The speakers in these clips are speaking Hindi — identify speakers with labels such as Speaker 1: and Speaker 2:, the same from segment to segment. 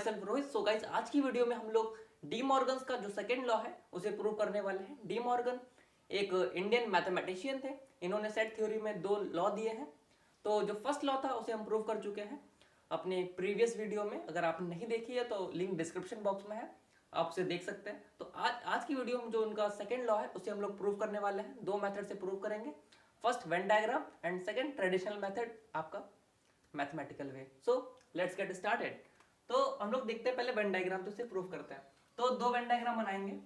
Speaker 1: सेल्फ रोहित। सो गाइस, आज की वीडियो में हम लोग डी मॉर्गन्स का जो सेकंड लॉ है उसे प्रूव करने वाले हैं। डी मॉर्गन एक इंडियन मैथमेटिशियन थे। इन्होंने सेट थ्योरी में 2 लॉ दिए हैं। तो जो फर्स्ट लॉ था उसे हम प्रूव कर चुके हैं अपने प्रीवियस वीडियो में। अगर आपने नहीं देखी है तो लिंक डिस्क्रिप्शन बॉक्स में है, आप उसे देख सकते हैं। तो आज की वीडियो में जो उनका सेकंड लॉ है उसे हम लोग प्रूव करने वाले हैं। 2 मेथड से प्रूव करेंगे, first Venn diagram and second traditional method, आपका mathematical way. So let's get started. तो हम लोग देखते हैं पहले वेन डायग्राम, तो इसे प्रूव करते हैं। तो 2 वेन डायग्राम बनाएंगे,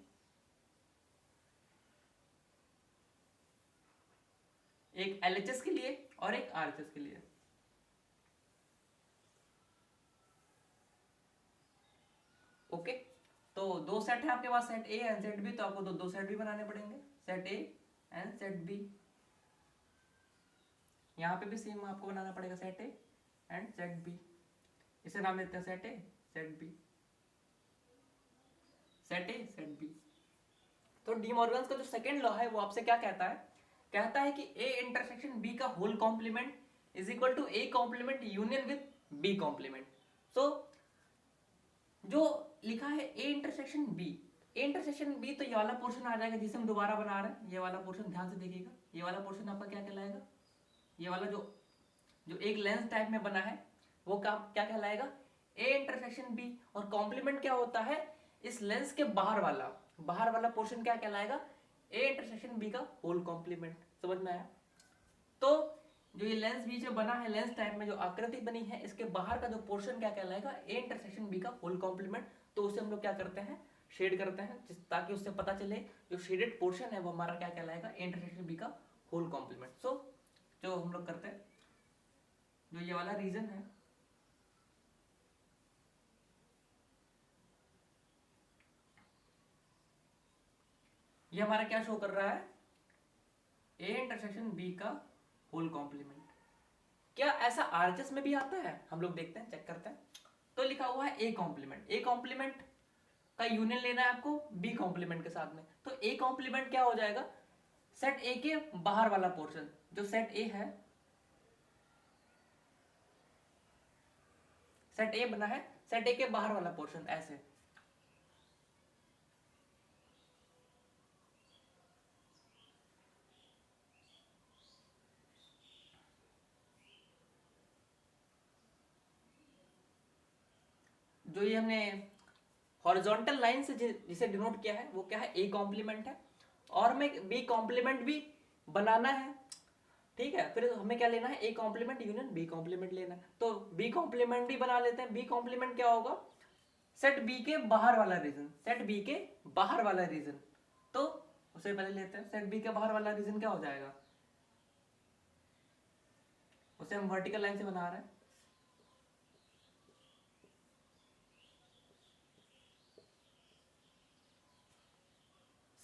Speaker 1: एक एलएचएस के लिए और एक आरएचएस के लिए। ओके, तो 2 सेट है आपके पास, set A and set B. तो आपको दो सेट भी बनाने पड़ेंगे, set A and set B. यहां पे भी सेम आपको बनाना पड़ेगा, set A and set B. इसे नाम देते हैं set A set B, set A set B. तो डी मॉर्गन्स का जो सेकंड लॉ है वो आपसे क्या कहता है? कहता है कि ए इंटरसेक्शन बी का whole complement is equal to A complement union with B complement. सो जो लिखा है A intersection B, A intersection B, तो ये वाला पोर्शन आ जाएगा जिसे हम दोबारा बना रहे हैं। ये वाला पोर्शन ध्यान से देखिएगा, ये वाला पोर्शन आपका क्या कहलाएगा? ये वाला जो जो एक लेंस टाइप में बना है वो क्या कहलाएगा? A intersection B. और कॉम्प्लीमेंट क्या होता है? इस लेंस के बाहर वाला पोर्शन क्या कहलाएगा? ए इंटरसेक्शन बी का होल कॉम्प्लीमेंट। समझ में आया? तो जो ये लेंस बीच में बना है, लेंस टाइप में जो आकृति बनी है, इसके बाहर का जो पोर्शन क्या कहलाएगा? ए इंटरसेक्शन बी का होल कॉम्प्लीमेंट। तो उसे हम लोग क्या करते हैं? शेड करते हैं, ताकि उससे पता चले जो शेडेड पोर्शन है वो हमारा क्या कहलाएगा? ए इंटरसेक्शन बी का होल कॉम्प्लीमेंट। सो जो हम लोग करते हैं, जो ये वाला रीजन है, ये हमारा क्या शो कर रहा है? ए इंटरसेक्शन बी का होल कॉम्प्लीमेंट। क्या ऐसा आरएचएस में भी आता है? हम लोग देखते हैं, चेक करते हैं। तो लिखा हुआ है ए कॉम्प्लीमेंट। ए कॉम्प्लीमेंट का यूनियन लेना है आपको बी कॉम्प्लीमेंट के साथ में। तो ए कॉम्प्लीमेंट क्या हो जाएगा? सेट ए के बाहर वाला पोर्शन, जो सेट ए है, सेट ए बना है, सेट ए के बाहर वाला पोर्शन ऐसे। जो ये हमने हॉरिजॉन्टल लाइन से जिसे डिनोट किया है वो क्या है? ए कॉम्प्लीमेंट है। और हमें बी कॉम्प्लीमेंट भी बनाना है, ठीक है। फिर हमें क्या लेना है? A complement union B complement लेना है। तो बी कॉम्प्लीमेंट भी बना लेते हैं। बी कॉम्प्लीमेंट क्या होगा? सेट बी के बाहर वाला रीजन, सेट बी के बाहर वाला रीजन। तो उसे पहले लेते हैं। सेट बी के बाहर वाला रीजन क्या हो जाएगा? उसे हम वर्टिकल लाइन से बना रहे हैं।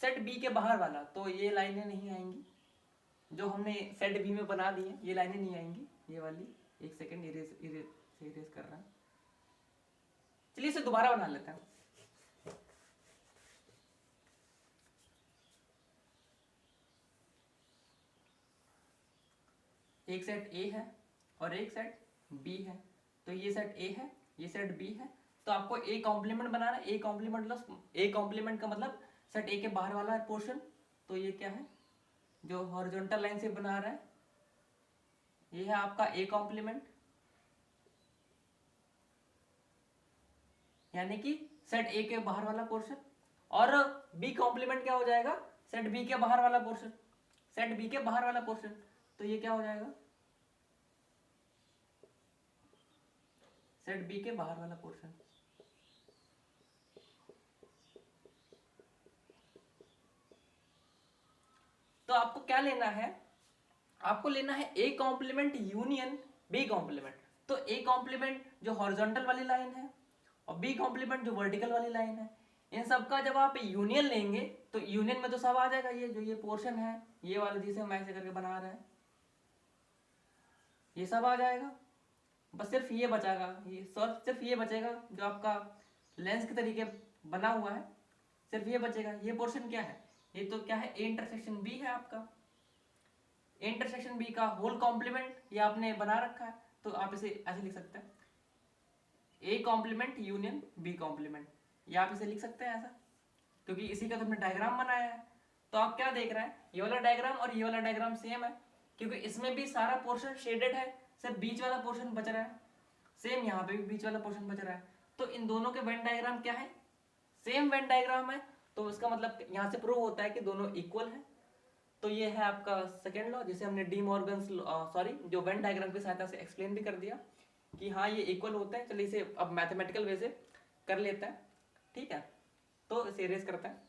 Speaker 1: सेट बी के बाहर वाला, तो ये लाइनें नहीं आएंगी जो हमने सेट बी में बना दी है, ये लाइनें नहीं आएंगी। ये वाली, एक सेकेंड, इरेज कर रहा है। चलिए इसे दोबारा बना लेते हैं। एक सेट ए है और एक सेट बी है। तो ये सेट ए है, ये सेट बी है। तो आपको ए कॉम्प्लीमेंट बनाना है। ए कॉम्प्लीमेंट का मतलब सेट ए के बाहर वाला पोर्शन। तो ये क्या है? जो हॉरिजॉन्टल लाइन से बना रहा है, ये है आपका ए कॉम्प्लीमेंट, यानी कि सेट ए के बाहर वाला पोर्शन। और बी कॉम्प्लीमेंट क्या हो जाएगा? सेट बी के बाहर वाला पोर्शन, सेट बी के बाहर वाला पोर्शन। तो ये क्या हो जाएगा? सेट बी के बाहर वाला पोर्शन। तो आपको क्या लेना है? आपको लेना है A complement union B complement. तो ए कॉम्प्लीमेंट जो हॉरिजॉन्टल वाली लाइन है और बी कॉम्प्लीमेंट जो वर्टिकल वाली लाइन है, इन सब का जब आप यूनियन लेंगे तो यूनियन में तो सब आ जाएगा। ये जो ये पोर्शन है, ये वाला जिसे हम ऐसे करके बना रहे हैं, ये सब आ जाएगा। बस सिर्फ ये बचेगा, सिर्फ ये बचेगा जो आपका लेंस के तरीके बना हुआ है, सिर्फ ये बचेगा। ये पोर्शन क्या है? ये तो क्या है? ए इंटरसेक्शन बी है आपका। ए इंटरसेक्शन बी का होल कॉम्प्लीमेंट ये आपने बना रखा है। तो आप इसे ऐसे लिख सकते हैं, A complement union B complement, ये आप इसे लिख सकते हैं ऐसा, क्योंकि इसी का तो हमने डायग्राम बनाया है। तो आप क्या देख रहे हैं, ये वाला डायग्राम और ये वाला डायग्राम सेम है, क्योंकि इसमें भी सारा पोर्शन शेडेड है, सिर्फ बीच वाला पोर्शन बच रहा है। सेम यहाँ पे भी बीच वाला पोर्शन बच रहा है। तो इन दोनों के वेन डायग्राम क्या है, सेम वेन डायग्राम है। तो इसका मतलब यहाँ से प्रूव होता है कि दोनों इक्वल है। तो ये है आपका सेकेंड लॉ, जिसे हमने डी मॉर्गन्स जो वेन डायग्राम की सहायता से एक्सप्लेन भी कर दिया कि हाँ ये इक्वल होते हैं। चलिए इसे अब मैथमेटिकल वे से कर लेते हैं, ठीक है। तो इसे इरेज करते हैं।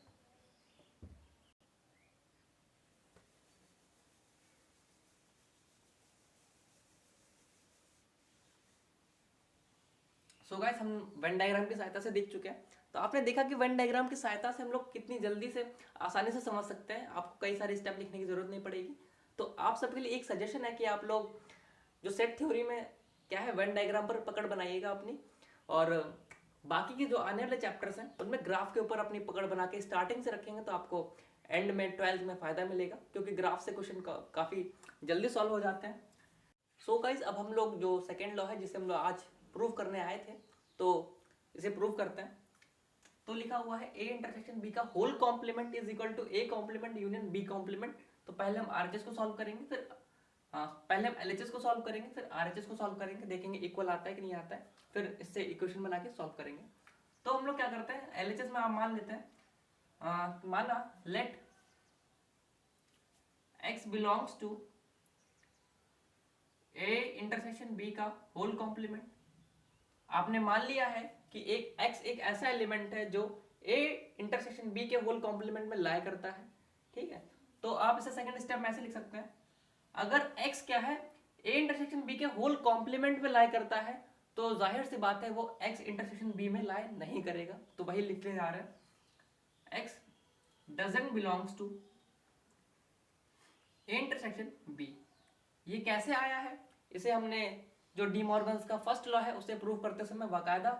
Speaker 1: सो गाइस हम वेन डायग्राम की सहायता से देख चुके हैं। तो आपने देखा कि वेन डायग्राम की सहायता से हम लोग कितनी जल्दी से आसानी से समझ सकते हैं, आपको कई सारे स्टेप लिखने की जरूरत नहीं पड़ेगी। तो आप सबके लिए एक सजेशन है कि आप लोग जो सेट थ्योरी में क्या है वेन डायग्राम पर पकड़ बनाइएगा अपनी, और बाकी के जो आने वाले चैप्टर्स हैं उनमें ग्राफ के ऊपर अपनी पकड़ बना के स्टार्टिंग से रखेंगे तो आपको एंड में 12th में फायदा मिलेगा, क्योंकि ग्राफ से क्वेश्चन काफ़ी जल्दी सॉल्व हो जाते हैं। सो गाइस अब हम लोग जो सेकेंड लॉ है जिसे हम लोग आज प्रूव करने आए थे, तो इसे प्रूव करते हैं। तो लिखा हुआ है ए इंटरसेक्शन बी का whole complement is equal to A complement union B complement. तो पहले हम आरएचएस को सॉल्व करेंगे, फिर पहले हम एलएचएस को सॉल्व करेंगे, फिर आरएचएस को सॉल्व करेंगे, देखेंगे इक्वल आता है कि नहीं आता है, फिर इससे इक्वेशन बना के सॉल्व करेंगे। तो हम लोग क्या करते हैं, एलएचएस में आप मान लेते हैं, माना let x belongs to A intersection B का होल कॉम्प्लीमेंट। आपने मान लिया है कि एक x एक ऐसा एलिमेंट है जो a इंटरसेक्शन b के होल कॉम्प्लीमेंट में लाई करता है, ठीक है। तो आप इसे सेकंड स्टेप में ऐसे लिख सकते हैं, अगर x क्या है a इंटरसेक्शन b के होल कॉम्प्लीमेंट में लाई करता है तो जाहिर सी बात है वो x इंटरसेक्शन b में लाई नहीं करेगा। तो वही लिखने जा रहे हैं, x doesn't belongs to a intersection b। ये कैसे आया है, इसे हमने जो डी मॉर्गन्स का फर्स्ट लॉ है उसे प्रूव करते समय बाकायदा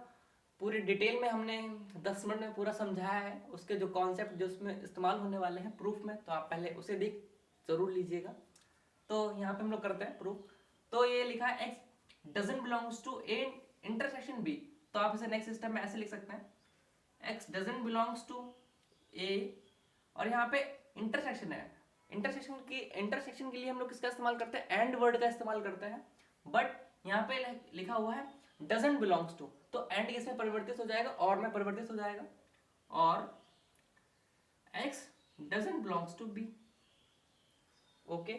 Speaker 1: पूरी डिटेल में हमने 10 मिनट में पूरा समझाया है, उसके जो कॉन्सेप्ट जो उसमें इस्तेमाल होने वाले हैं प्रूफ में, तो आप पहले उसे देख जरूर लीजिएगा। तो यहाँ पे हम लोग करते हैं प्रूफ। तो ये लिखा है x doesn't belongs to A intersection b, तो आप इसे नेक्स्ट स्टेप में ऐसे लिख सकते हैं, x doesn't belongs to a, और यहाँ पे इंटरसेक्शन है, इंटरसेक्शन के लिए हम लोग किसका इस्तेमाल करते हैं, एंड वर्ड का इस्तेमाल करते हैं। बट यहाँ पे लिखा हुआ है डजंट बिलोंग्स टू, तो एंड इसमें परिवर्तित हो जाएगा और में परिवर्तित हो जाएगा, और x doesn't belongs to b। Okay,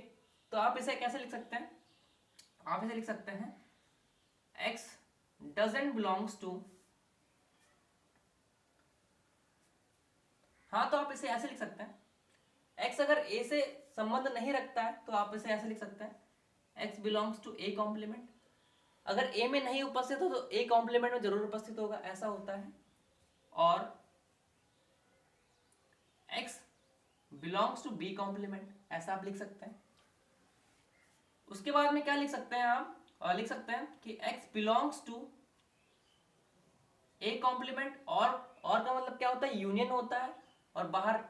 Speaker 1: तो आप इसे कैसे लिख सकते हैं, आप इसे लिख सकते हैं x डजंट बिलोंग्स टू, हाँ तो आप इसे ऐसे लिख सकते हैं, x अगर a से संबंध नहीं रखता है तो आप इसे ऐसे लिख सकते हैं, x belongs to a complement. अगर a में नहीं उपस्थित हो तो a कॉम्प्लीमेंट में जरूर उपस्थित होगा, ऐसा होता है। और x belongs to b complement, ऐसा आप लिख सकते हैं। उसके बाद में क्या लिख सकते हैं आप, लिख सकते हैं कि x belongs to a complement, और का मतलब क्या होता है, यूनियन होता है, और बाहर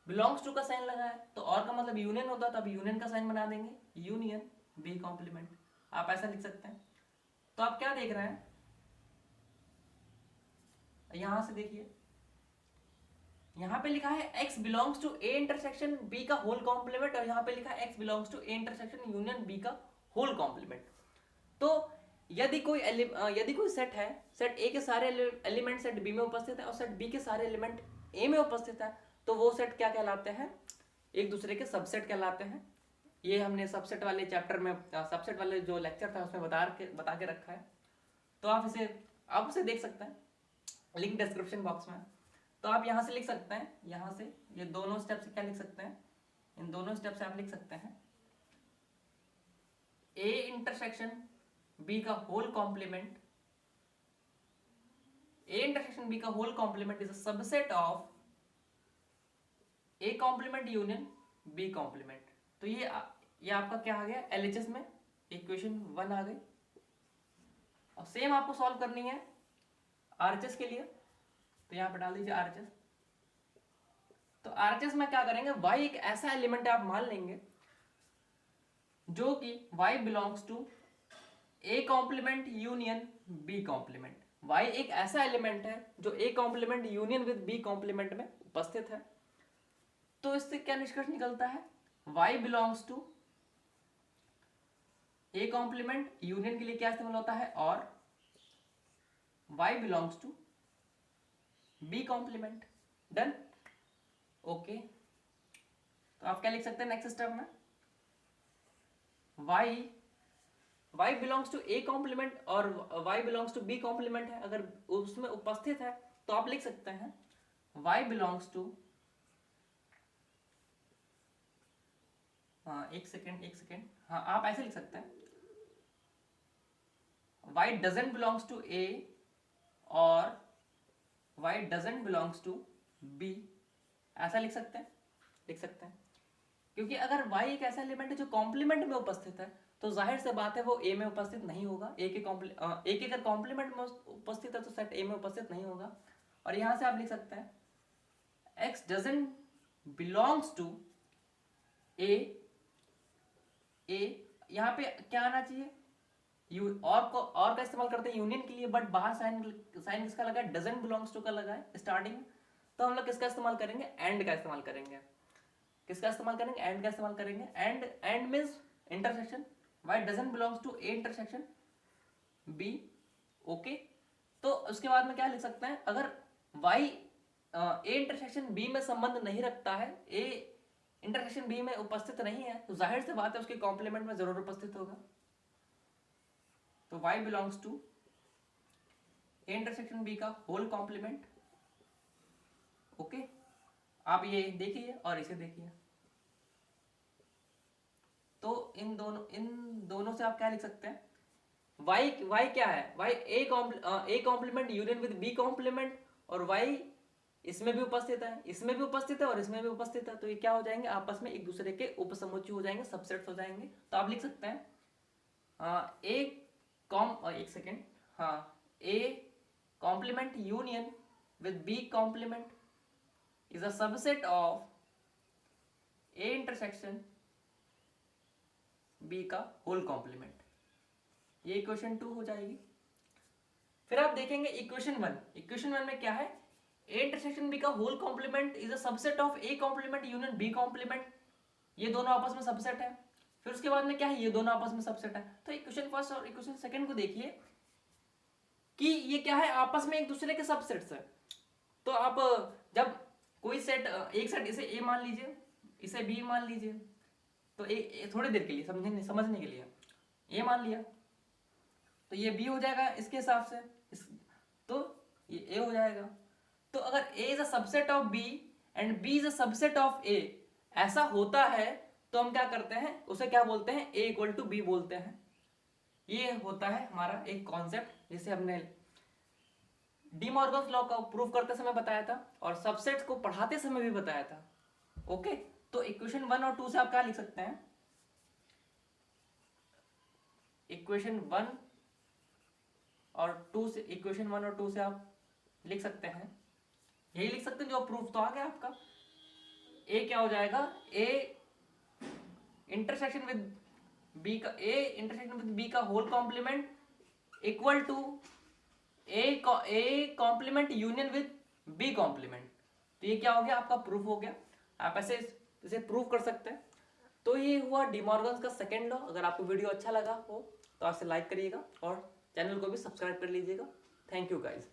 Speaker 1: बिलोंग्स टू का साइन लगा है तो और का मतलब यूनियन होता है, तो अब यूनियन का साइन बना देंगे, यूनियन बी कॉम्प्लीमेंट, आप ऐसा लिख सकते हैं। तो आप क्या देख रहे हैं, यहां से देखिए, यहां पे लिखा है x belongs to a intersection b का होल कॉम्प्लीमेंट, और यहां पे लिखा है x belongs to a intersection union b का होल कॉम्प्लीमेंट। तो यदि कोई सेट है, सेट a के सारे एलिमेंट सेट b में उपस्थित है और सेट b के सारे एलिमेंट a में उपस्थित है, तो वो सेट क्या कहलाते हैं, एक दूसरे के सबसेट कहलाते हैं। ये हमने सबसेट वाले चैप्टर में, सबसेट वाले जो लेक्चर था उसमें बता के रखा है। तो आप उसे देख सकते हैं, लिंक डिस्क्रिप्शन बॉक्स में। तो आप यहाँ से लिख सकते हैं, यहाँ से ये दोनों स्टेप से क्या लिख सकते हैं, इन दोनों स्टेप से आप लिख सकते हैं a इंटरसेक्शन b का whole complement, a intersection b का whole complement is a subset of a complement union b complement. तो ये आपका क्या आ गया, एलएचएस में इक्वेशन 1 आ गई। और सेम आपको सॉल्व करनी है आरएचएस के लिए, तो यहाँ पे डाल दीजिए आरएचएस। तो आरएचएस में क्या करेंगे, y एक ऐसा एलिमेंट आप मान लेंगे जो कि y belongs to A complement union B complement. Y एक ऐसा एलिमेंट है जो A complement union with B complement में उपस्थित है। तो इससे क्या निष्कर्ष निकलता है, Y belongs to A complement, union के लिए क्या इस्तेमाल होता है, और Y belongs to B complement. Done, okay. तो आप क्या लिख सकते हैं नेक्स्ट स्टेप में, y belongs to A complement और y belongs to B complement है, अगर उसमें उपस्थित है तो आप लिख सकते हैं y बिलोंग्स टू, हाँ एक सेकेंड, हाँ आप ऐसे लिख सकते हैं y doesn't belongs to a और y doesn't belongs to b, ऐसा लिख सकते हैं। क्योंकि अगर y एक ऐसा एलिमेंट है जो कॉम्प्लीमेंट में उपस्थित है तो जाहिर से बात है वो a में उपस्थित नहीं होगा। a के अगर कॉम्प्लीमेंट में उपस्थित है तो सेट a में उपस्थित नहीं होगा। और यहां से आप लिख सकते हैं x doesn't belongs to a, यहाँ पे क्या आना चाहिए, और का इस्तेमाल करते हैं यूनियन के लिए, बट बाहर साइन किसका लगा है, डजंट बिलोंग्स टू का लगा है स्टार्टिंग में। तो हम लोग किसका इस्तेमाल करेंगे, एंड का इस्तेमाल करेंगे। किसका इस्तेमाल करेंगे, एंड का इस्तेमाल करेंगे। And means intersection, y doesn't belongs to a intersection b, okay. तो उसके बाद में क्या लिख सकते हैं, अगर y a इंटरसेक्शन b में संबंध नहीं रखता है, a इंटरसेक्शन b में उपस्थित नहीं है, तो जाहिर से बात है उसके कॉम्प्लीमेंट में जरूर उपस्थित होगा। तो y belongs to a intersection b का होल कॉम्प्लीमेंट, ओके। आप ये देखिए और इसे देखिए। तो इन दोनों से आप क्या लिख सकते हैं, y क्या है, y a complement union with b complement, और y इसमें भी उपस्थित है, इसमें भी उपस्थित है और इसमें भी उपस्थित है। तो ये क्या हो जाएंगे, आपस में एक दूसरे के उपसमुच्चय हो जाएंगे, सबसेट्स हो जाएंगे। तो आप लिख सकते हैं a complement union with b complement is a subset of A intersection B का होल कॉम्प्लीमेंट। ये इक्वेशन 2 हो जाएगी। फिर आप देखेंगे इक्वेशन 1 में क्या है, A इंटरसेक्शन B का whole complement is a subset of A complement union B complement, ये दोनों आपस में सबसेट है। फिर उसके बाद में क्या है, ये दोनों आपस में सबसेट है। तो इक्वेशन फर्स्ट और इक्वेशन सेकंड को देखिए कि ये क्या है, आपस में एक दूसरे के सबसेट्स है। तो आप जब कोई सेट, एक सेट इसे A मान लीजिए, इसे B मान लीजिए, तो थोड़ी देर के लिए समझने के लिए A मान लिया, तो ये B हो जाएगा इसके हिसाब से, तो ये A हो जाएगा। तो अगर A is a subset of B and B is a subset of A, ऐसा होता है तो हम क्या करते हैं, उसे क्या बोलते हैं, A इक्वल टू B बोलते हैं। ये होता है हमारा एक कॉन्सेप्ट जिसे हमने डी मॉर्गन्स लॉ का प्रूव करते समय बताया था और सबसेट्स को पढ़ाते समय भी बताया था, ओके। तो इक्वेशन 1 और 2 से आप क्या लिख सकते हैं, इक्वेशन 1 और 2 से आप लिख सकते हैं, यही लिख सकते हैं जो प्रूफ तो आ गया आपका। ए क्या हो जाएगा, ए इंटरसेक्शन विद बी का whole complement equal to A complement union with B complement. तो ये क्या हो गया, आपका प्रूफ हो गया। आप ऐसे इसे प्रूव कर सकते हैं। तो ये हुआ डी मॉर्गन्स का सेकेंड लॉ। अगर आपको वीडियो अच्छा लगा हो तो आपसे लाइक करिएगा और चैनल को भी सब्सक्राइब कर लीजिएगा। Thank you guys.